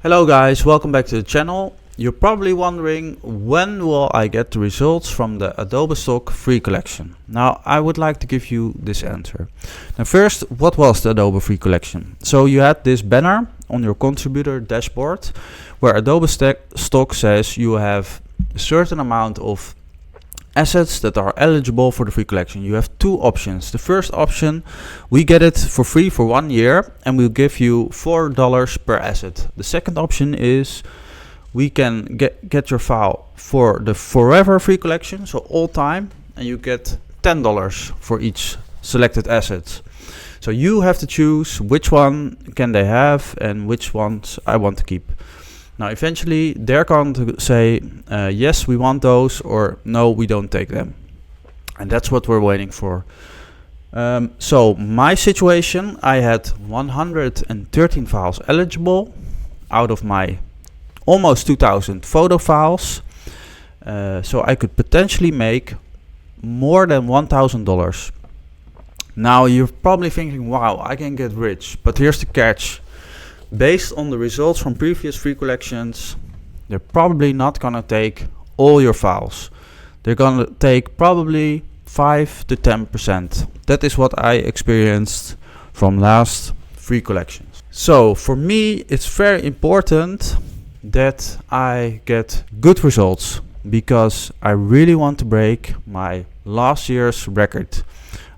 Hello guys, welcome back to the channel. You're probably wondering, when will I get the results from the Adobe Stock free collection? Now I would like to give you this answer. Now first, what was the Adobe free collection? So you had this banner on your contributor dashboard where Adobe Stock says you have a certain amount of assets that are eligible for the free collection. You have two options. The first option, we get it for free for 1 year and we'll give you $4 per asset. The second option is we can get your file for the forever free collection, so all time, and you get $10 for each selected asset. So you have to choose which one can they have and which ones I want to keep. Now eventually they're going to say yes, we want those, or no, we don't take them. And that's what we're waiting for. So my situation, I had 113 files eligible out of my almost 2000 photo files. So I could potentially make more than $1,000. Now you're probably thinking, wow, I can get rich, but here's the catch. Based on the results from previous free collections, they're probably not gonna take all your files. They're gonna take probably 5 to 10%. That is what I experienced from last free collections. So for me, it's very important that I get good results, because I really want to break my last year's record.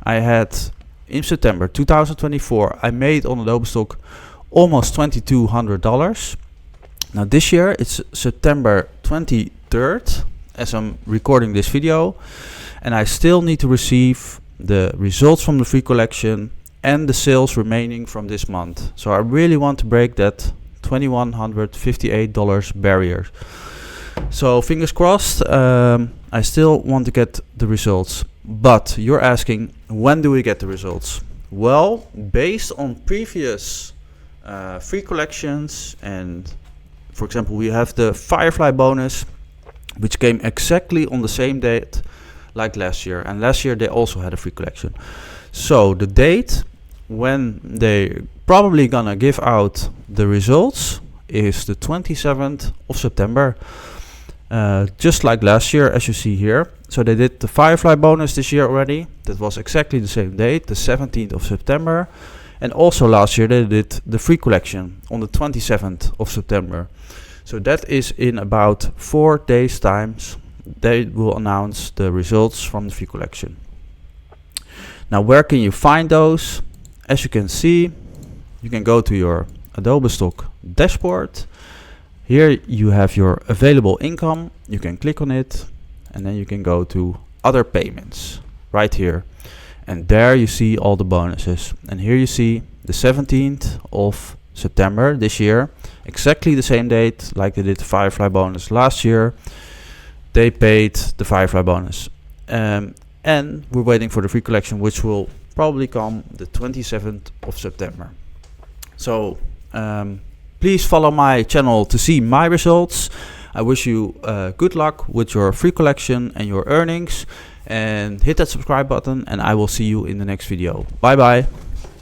I had in September 2024, I made on Adobe Stock almost $2,200. Now this year it's September 23rd as I'm recording this video, and I still need to receive the results from the free collection and the sales remaining from this month. So I really want to break that $2,158 barrier. So fingers crossed. I still want to get the results, but you're asking, when do we get the results? Well, based on previous free collections, and for example we have the Firefly bonus, which came exactly on the same date like last year, and last year they also had a free collection. So the date when they probably gonna give out the results is the 27th of September, just like last year, as you see here. So they did the Firefly bonus this year already. That was exactly the same date, the 17th of September. And also last year they did the free collection on the 27th of September. So that is in about 4 days times they will announce the results from the free collection. Now where can you find those? As you can see, you can go to your Adobe Stock dashboard. Here you have your available income. You can click on it and then you can go to other payments right here. And there you see all the bonuses. And here you see the 17th of September this year, exactly the same date like they did the Firefly bonus last year. They paid the Firefly bonus. And we're waiting for the free collection, which will probably come the 27th of September. So please follow my channel to see my results. I wish you good luck with your free collection and your earnings. And hit that subscribe button, and I will see you in the next video. Bye bye.